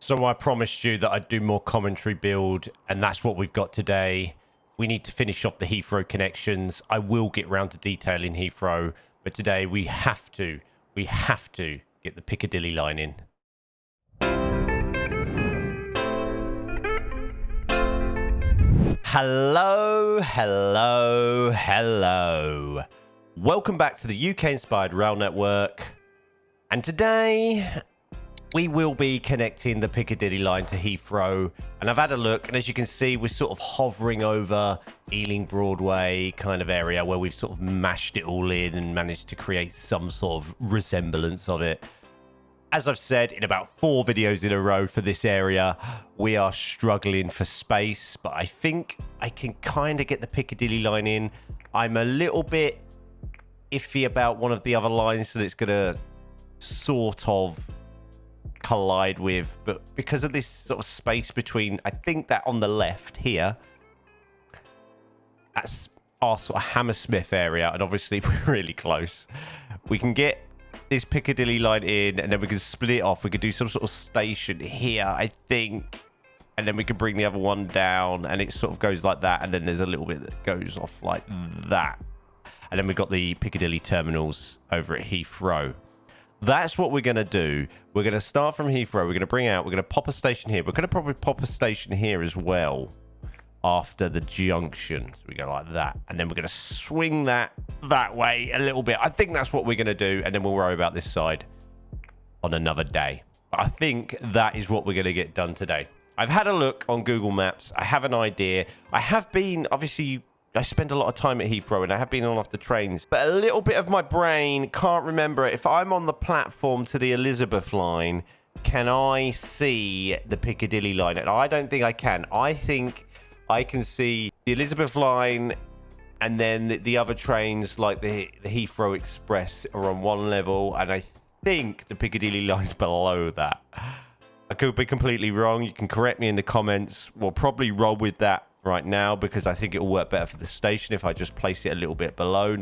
So I promised you that I'd do more commentary build, and that's what we've got today. We need to finish off the Heathrow connections. I will get round to detailing Heathrow, but today we have to get the Piccadilly line in. Hello. Welcome back to the UK-inspired rail network. And today we will be connecting the Piccadilly line to Heathrow. And I've had a look, and as you can see, we're sort of hovering over Ealing Broadway kind of area where we've sort of mashed it all in and managed to create some sort of resemblance of it. As I've said in about 4 videos in a row for this area, we are struggling for space, but I think I can kind of get the Piccadilly line in. I'm a little bit iffy about one of the other lines that it's going to sort of collide with, but because of this sort of space between, I think that on the left here, that's our sort of Hammersmith area, and obviously we're really close. We can get this Piccadilly line in, and then we can split it off. We could do some sort of station here, I think, and then we can bring the other one down, and it sort of goes like that, and then there's a little bit that goes off like that, and then we've got the Piccadilly terminals over at Heathrow. That's what we're going to do. We're going to start from Heathrow. We're going to bring out, we're going to pop a station here. We're going to probably pop a station here as well after the junction. So we go like that. And then we're going to swing that way a little bit. I think that's what we're going to do. And then we'll worry about this side on another day. But I think that is what we're going to get done today. I've had a look on Google Maps. I have an idea. I have been, obviously, I spend a lot of time at Heathrow, and I have been on off the trains, but a little bit of my brain can't remember it. If I'm on the platform to the Elizabeth line, can I see the Piccadilly line? And I don't think I can. I think I can see the Elizabeth line, and then the other trains like the Heathrow Express are on one level, and I think the Piccadilly line's below that. I could be completely wrong. You can correct me in the comments. We'll probably roll with that right now because I think it will work better for the station if I just place it a little bit below.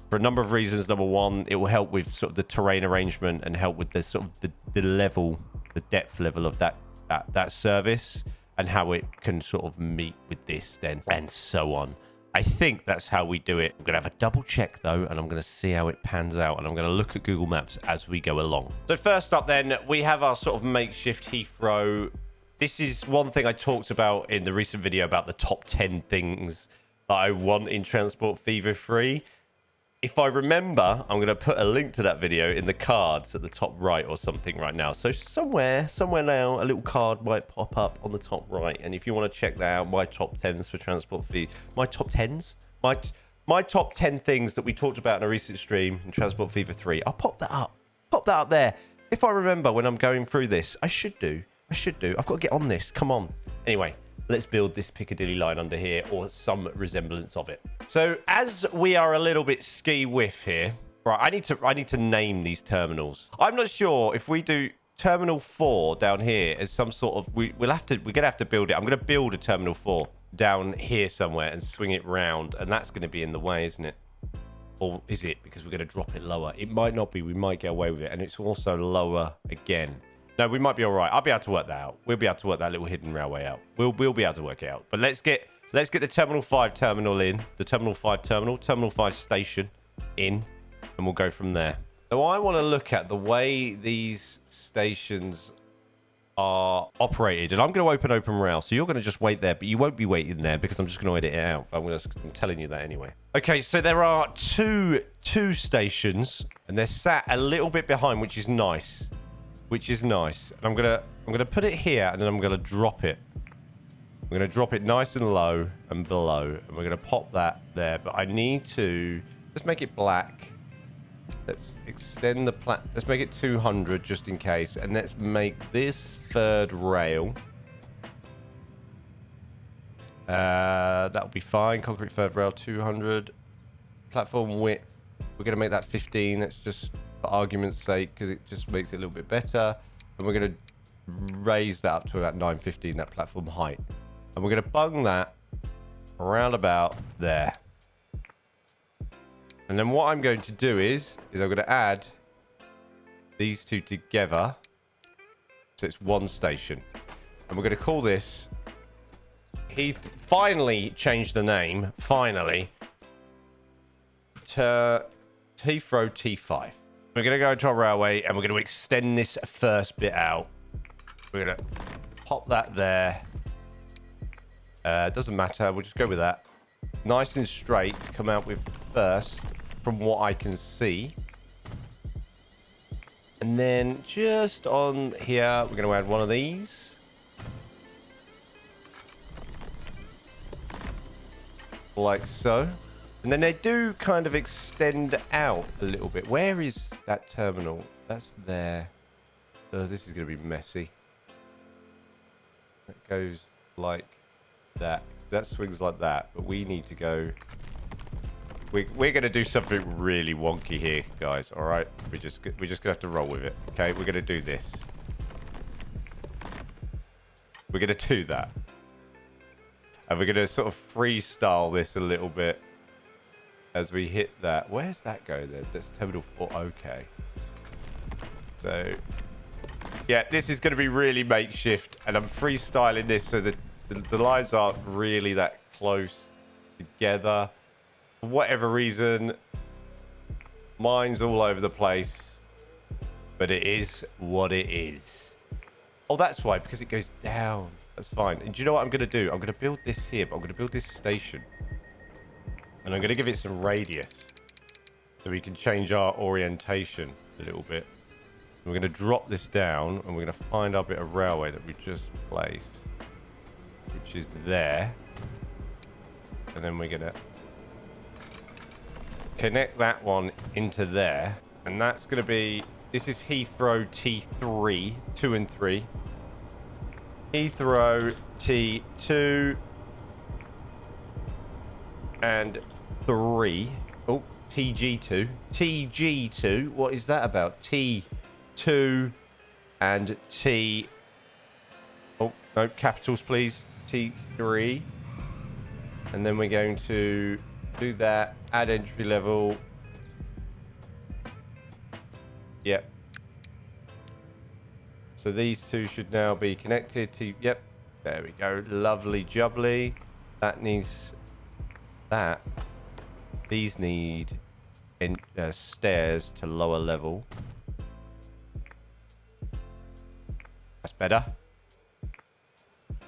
For a number of reasons. Number one, it will help with sort of the terrain arrangement and help with the sort of the level, the depth level of that service and how it can sort of meet with this then and so on. I think that's how we do it. I'm going to have a double check though, and I'm going to see how it pans out, and I'm going to look at Google Maps as we go along. So first up then, we have our sort of makeshift Heathrow. This is one thing I talked about in the recent video about the top 10 things that I want in Transport Fever 3. If I remember, I'm going to put a link to that video in the cards at the top right or something right now. So somewhere now, a little card might pop up on the top right. And if you want to check that out, my top 10s for Transport Fever. My top 10s? My top 10 things that we talked about in a recent stream in Transport Fever 3. I'll pop that up. Pop that up there. If I remember when I'm going through this, I should do. I've got to get on this. Come on. Anyway, let's build this Piccadilly line under here, or some resemblance of it. So as we are a little bit ski-whiff here, right, I need to name these terminals. I'm not sure if we do Terminal 4 down here as some sort of, we're gonna have to build it. I'm gonna build a Terminal 4 down here somewhere and swing it round, and that's gonna be in the way, isn't it? Or is it? Because we're gonna drop it lower. It might not be. We might get away with it, and it's also lower again. No, we might be all right. I'll be able to work that out. We'll be able to work that little hidden railway out. We'll be able to work it out. But let's get the Terminal 5 terminal in. The Terminal 5 Terminal 5 station in, and we'll go from there. So I want to look at the way these stations are operated, and I'm going to open rail. So you're going to just wait there, but you won't be waiting there because I'm just going to edit it out. I'm telling you that anyway. Okay, so there are two stations, and they're sat a little bit behind, which is nice. And I'm gonna put it here, and then I'm gonna drop it. I'm gonna drop it nice and low and below, and we're gonna pop that there. But I need to let's make it black. Let's extend the let's make it 200 just in case, and let's make this third rail. That'll be fine. Concrete third rail 200. Platform width. We're gonna make that 15. That's just for argument's sake, because it just makes it a little bit better. And we're going to raise that up to about 915, that platform height. And we're going to bung that around about there. And then what I'm going to do is I'm going to add these two together So it's one station. And we're going to call this... He finally changed the name, finally, to Heathrow T5. We're going to go into our railway and we're going to extend this first bit out. We're going to pop that there. Doesn't matter. We'll just go with that. Nice and straight to come out with first, from what I can see. And then just on here, we're going to add one of these. Like so. And then they do kind of extend out a little bit. Where is that terminal? That's there. Oh, this is going to be messy. That goes like that. That swings like that. But we need to go... We're going to do something really wonky here, guys. All right? We're just going to have to roll with it. Okay? We're going to do this. We're going to do that. And we're going to sort of freestyle this a little bit as we hit that. Where's that go then? That's terminal 4. Okay. So, yeah, this is going to be really makeshift. And I'm freestyling this so that the lines aren't really that close together. For whatever reason, mine's all over the place. But it is what it is. Oh, that's why, because it goes down. That's fine. And do you know what I'm going to do? I'm going to build this here, but I'm going to build this station. And I'm going to give it some radius. So we can change our orientation a little bit. And we're going to drop this down, and we're going to find our bit of railway that we just placed. Which is there. And then we're going to connect that one into there. And that's going to be... This is Heathrow T3, 2 and 3. Heathrow T2 and 3. Oh, TG2. TG2. What is that about? T2 and T... Oh, no, capitals, please. T3. And then we're going to do that. Add entry level. Yep. So these two should now be connected to... Yep. There we go. Lovely jubbly. That needs... That. These need stairs to lower level. That's better.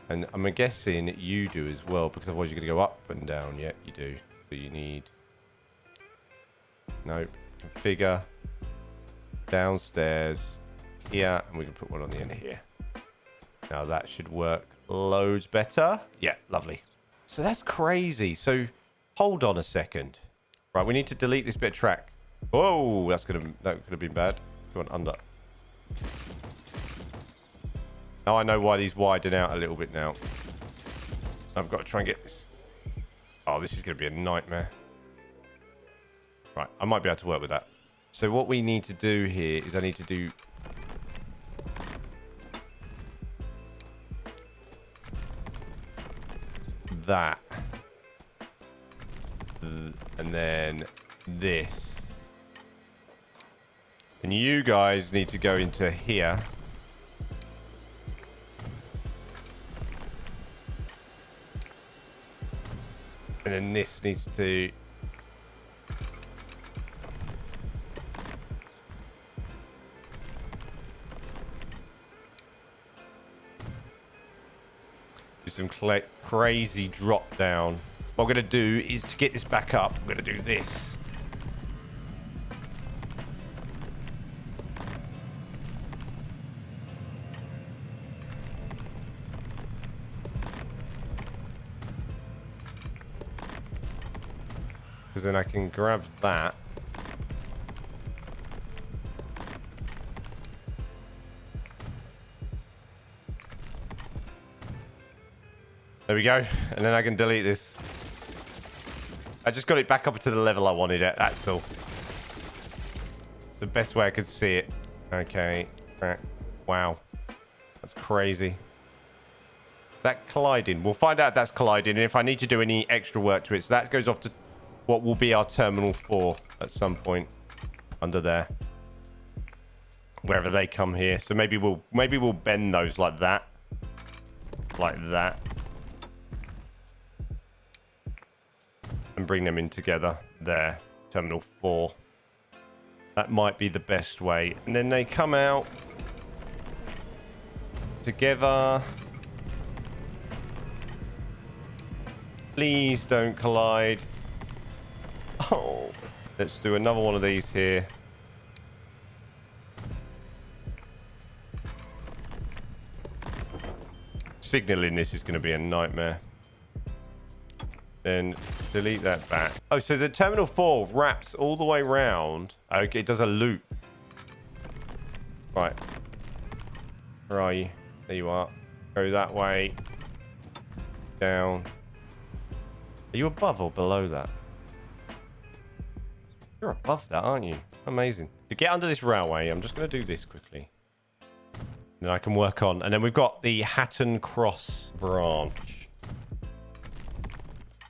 And I'm guessing you do as well, because otherwise you're going to go up and down. Yeah, you do. So you need... Nope. Configure. Downstairs. Here, and we can put one on the end here. Now that should work loads better. Yeah, lovely. So that's crazy. So hold on a second. Right, we need to delete this bit of track. Oh, that could have been bad. Go on under. Now I know why these widen out a little bit now. I've got to try and get this. Oh, this is going to be a nightmare. Right, I might be able to work with that. So what we need to do here is I need to do... that. And then this. And you guys need to go into here. And then this needs to... some crazy drop down. What I'm going to do is, to get this back up, I'm going to do this. Because then I can grab that. There we go. And then I can delete this. I just got it back up to the level I wanted it. That's all. It's the best way I could see it. Okay. Wow. That's crazy. That colliding. We'll find out if that's colliding. And if I need to do any extra work to it. So that goes off to what will be our terminal 4 at some point under there. wherever they come here. So maybe we'll bend those like that. Like that. And bring them in together there. Terminal 4. That might be the best way. And then they come out together. Please don't collide. Oh, let's do another one of these here. Signaling this is going to be a nightmare. Then delete that back. Oh, so the Terminal 4 wraps all the way round. Okay, it does a loop. Right. Where are you? There you are. Go that way. Down. Are you above or below that? You're above that, aren't you? Amazing. To get under this railway, I'm just going to do this quickly. Then I can work on. And then we've got the Hatton Cross branch.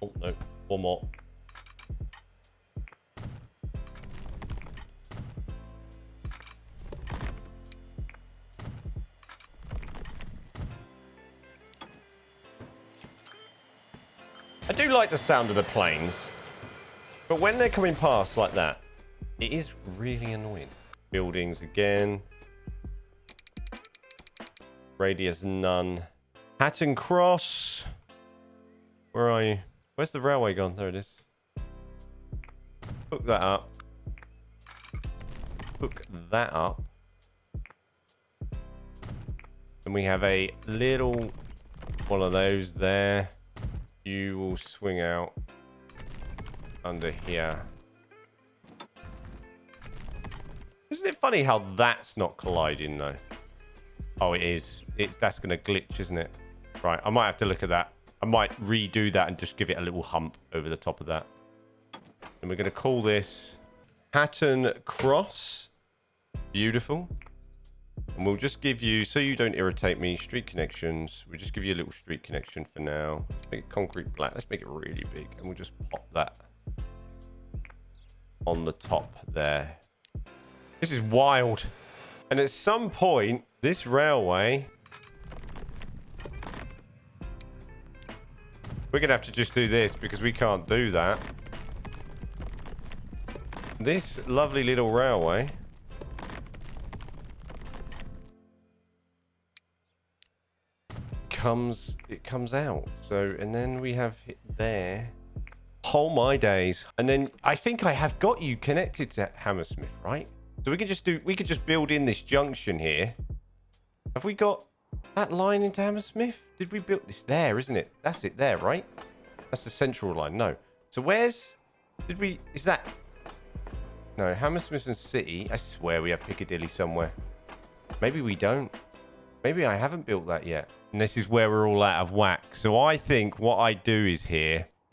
Oh, no. One more. I do like the sound of the planes. But when they're coming past like that, it is really annoying. Buildings again. Radius none. Hatton Cross. Where are you? Where's the railway gone? There it is. Hook that up. Hook that up. And we have a little one of those there. You will swing out under here. Isn't it funny how that's not colliding though? Oh, it is. That's going to glitch, isn't it? Right, I might have to look at that. I might redo that and just give it a little hump over the top of that. And we're going to call this Hatton Cross. Beautiful. And we'll just give you, so you don't irritate me, street connections. We'll just give you a little street connection for now. Let's make it concrete black. Let's make it really big. And we'll just pop that on the top there. This is wild. And at some point, this railway... We're going to have to just do this because we can't do that. This lovely little railway... it comes out. So, and then we have it there. Oh my days. And then I think I have got you connected to Hammersmith, right? So we could just build in this junction here. Have we got that line into Hammersmith? Did we build this there, isn't it? That's it there, right? That's the central line. No. So is that... No, Hammersmith and City. I swear we have Piccadilly somewhere. Maybe we don't. Maybe I haven't built that yet. And this is where we're all out of whack. So I think what I do is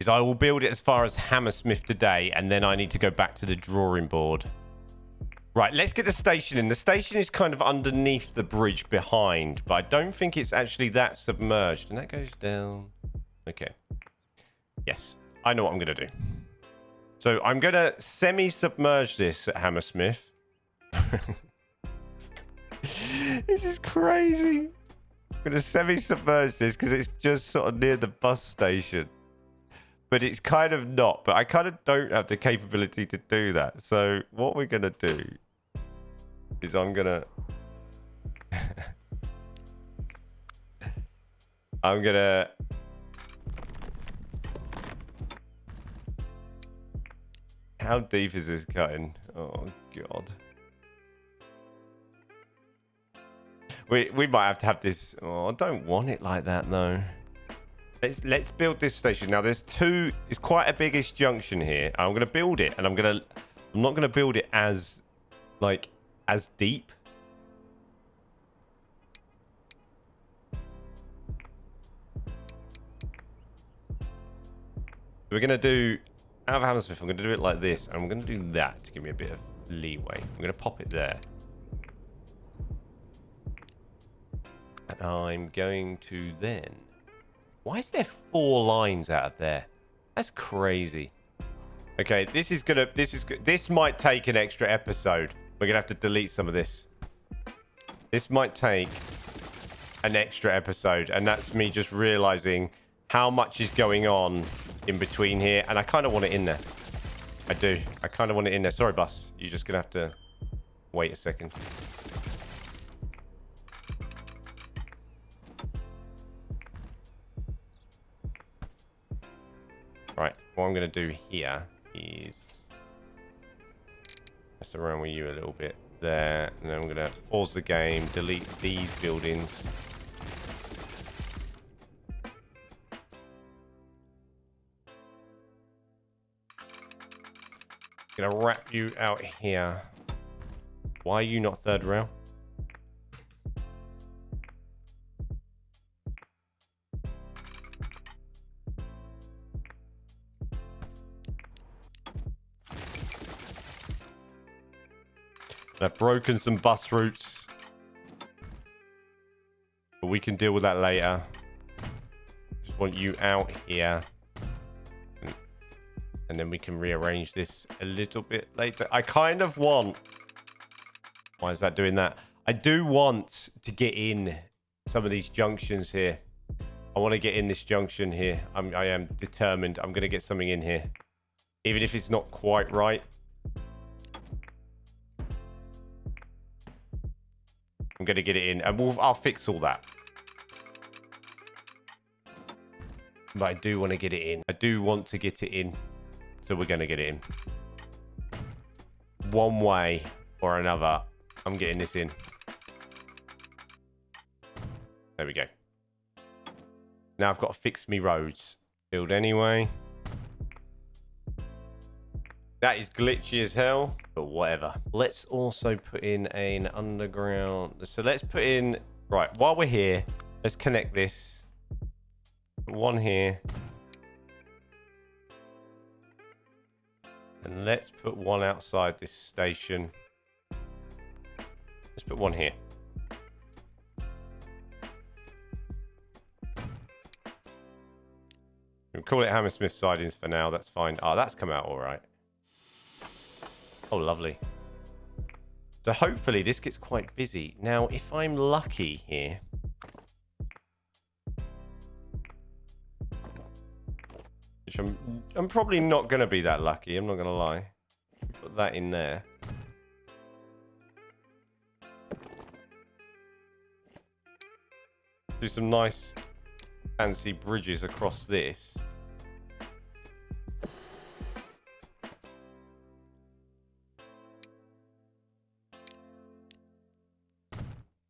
I will build it as far as Hammersmith today, and then I need to go back to the drawing board. Right, let's get the station in. The station is kind of underneath the bridge behind, but I don't think it's actually that submerged. And that goes down. Okay. Yes, I know what I'm going to do. So I'm going to semi-submerge this at Hammersmith. This is crazy. I'm going to semi-submerge this because it's just sort of near the bus station. But it's kind of not. But I kind of don't have the capability to do that. So what we're going to do is I'm going to... I'm going to... How deep is this cutting? Oh, God. We might have to have this... Oh, I don't want it like that, though. Let's build this station. Now, there's two... It's quite a biggish junction here. I'm going to build it, and I'm not going to build it as deep. We're going to do... Out of Hammersmith, I'm going to do it like this, and I'm going to do that to give me a bit of leeway. I'm going to pop it there. And I'm going to then... Why is there 4 lines out of there? That's crazy. Okay, this might take an extra episode. We're going to have to delete some of this. This might take an extra episode, and that's me just realizing how much is going on in between here, and I kind of want it in there. I do. I kind of want it in there. Sorry, bus. You're just gonna have to wait a second. Right. What I'm gonna do here is mess around with you a little bit there, and then I'm gonna pause the game, delete these buildings. Gonna wrap you out here. Why are you not third rail? I've broken some bus routes, but we can deal with that later. Just want you out here. And then we can rearrange this a little bit later. I kind of want... Why is that doing that? I do want to get in some of these junctions here. I want to get in this junction here. I am determined. I'm going to get something in here. Even if it's not quite right. I'm going to get it in. And I'll fix all that. But I do want to get it in. I do want to get it in. So we're going to get it in. One way or another, I'm getting this in. There we go. Now I've got to fix me roads. Build anyway. That is glitchy as hell, but whatever. Let's also put in an underground. So let's put in... Right, while we're here, let's connect this. One here. And let's put one outside this station. Let's put one here. We'll call it Hammersmith sidings for now. That's fine. Oh, that's come out all right. Oh, lovely. So hopefully this gets quite busy. Now, if I'm lucky here... Which I'm probably not going to be that lucky. I'm not going to lie. Put that in there. Do some nice fancy bridges across this.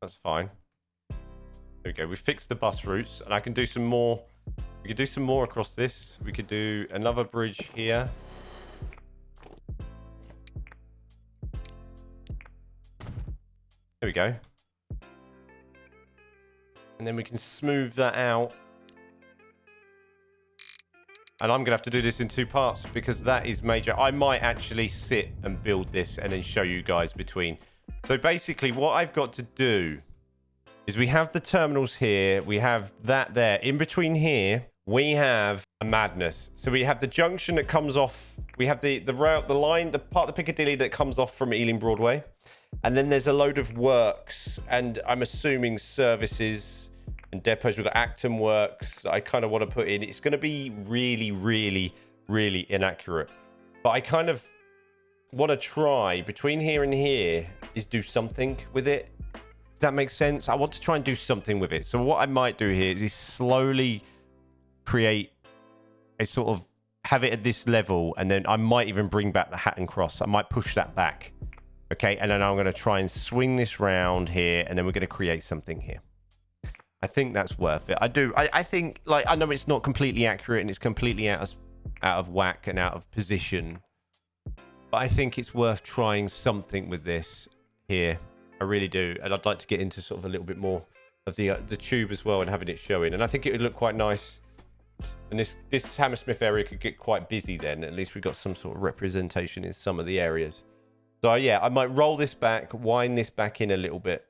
That's fine. There we go. We fixed the bus routes, and I can do some more. We could do some more across this. We could do another bridge here. There we go. And then we can smooth that out. And I'm going to have to do this in two parts because that is major. I might actually sit and build this and then show you guys between. So basically what I've got to do is we have the terminals here. We have that there. In between here, we have a madness. So we have the junction that comes off. We have the route, the line, the part of the Piccadilly that comes off from Ealing Broadway. And then there's a load of works and I'm assuming services and depots. We've got Acton Works I kind of want to put in. It's going to be really, really, really inaccurate. But I kind of want to try between here and here is do something with it. That makes sense. I want to try and do something with it. So what I might do here is slowly create a sort of have it at this level, and then I might even bring back the Hatton Cross. I might push that back. Okay, and then I'm going to try and swing this round here, and then we're going to create something here. I think that's worth it. I think, like, I know it's not completely accurate and it's completely out of whack and out of position, but I think it's worth trying something with this here. I really do, and I'd like to get into sort of a little bit more of the tube as well and having it showing. And I think it would look quite nice. And this Hammersmith area could get quite busy then. At least we've got some sort of representation in some of the areas. So yeah, I might roll this back, wind this back in a little bit,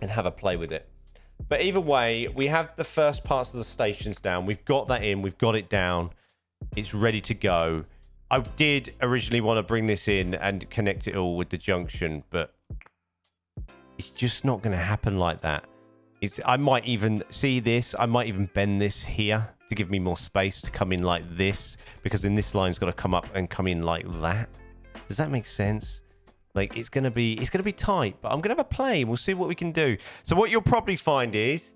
and have a play with it. But either way, we have the first parts of the stations down. We've got that in. We've got it down. It's ready to go. I did originally want to bring this in and connect it all with the junction, but It's just not going to happen like that. I might even see this. I might even bend this here to give me more space to come in like this, because then this line's got to come up and come in like that. Does that make sense? Like, it's gonna be tight, but I'm gonna have a play and we'll see what we can do. So what you'll probably find is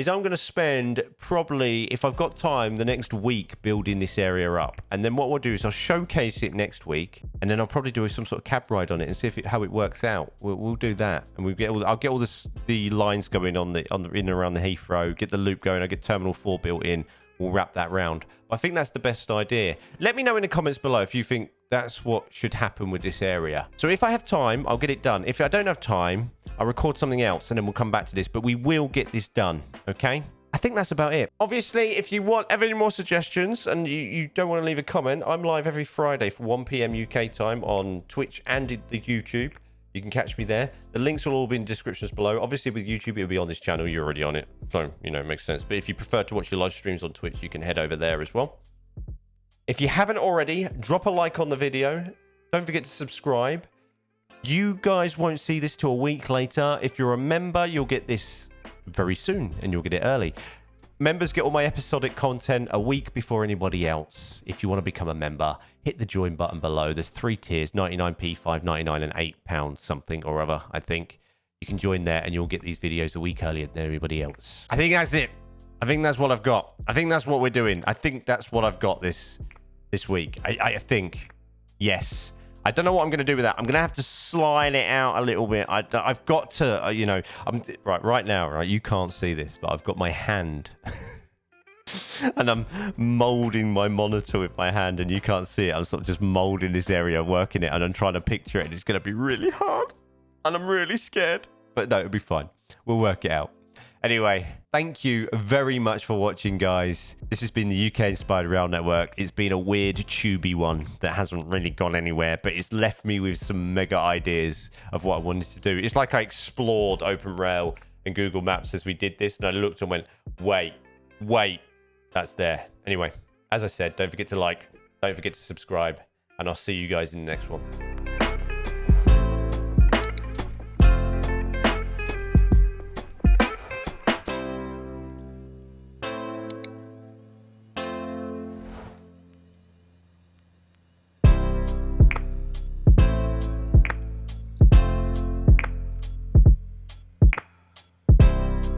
I'm gonna spend probably, if I've got time, the next week building this area up. And then what we'll do is I'll showcase it next week, and then I'll probably do some sort of cab ride on it and see how it works out. We'll do that, and I'll get all the lines going on in and around the Heathrow, get the loop going. I'll get Terminal 4 built in. We'll wrap that round. I think that's the best idea. Let me know in the comments below if you think that's what should happen with this area. So if I have time, I'll get it done. If I don't have time, I'll record something else and then we'll come back to this. But we will get this done, okay? I think that's about it. Obviously, if you want any more suggestions and you don't want to leave a comment, I'm live every Friday for 1 p.m. UK time on Twitch and the YouTube. You can catch me there. The links will all be in the descriptions below. Obviously, with YouTube, it'll be on this channel. You're already on it. So, you know, it makes sense. But if you prefer to watch your live streams on Twitch, you can head over there as well. If you haven't already, drop a like on the video. Don't forget to subscribe. You guys won't see this till a week later. If you're a member, you'll get this very soon and you'll get it early. Members get all my episodic content a week before anybody else. If you want to become a member, hit the join button below. There's 3 tiers, 99p, 5.99 and £8 something or other, I think. You can join there and you'll get these videos a week earlier than everybody else. I think that's it. I think that's what I've got. I think that's what we're doing. I think that's what I've got this week. I think. Yes. I don't know what I'm going to do with that. I'm going to have to slide it out a little bit. I've got to, you know, right now, right? You can't see this, but I've got my hand and I'm molding my monitor with my hand and you can't see it. I'm sort of just molding this area, working it, and I'm trying to picture it. And it's going to be really hard and I'm really scared, but no, it'll be fine. We'll work it out. Anyway, thank you very much for watching, guys. This has been the UK Inspired Rail Network. It's been a weird, tubey one that hasn't really gone anywhere, but it's left me with some mega ideas of what I wanted to do. It's like I explored Open Rail and Google Maps as we did this, and I looked and went, wait, that's there. Anyway, as I said, don't forget to like, don't forget to subscribe, and I'll see you guys in the next one.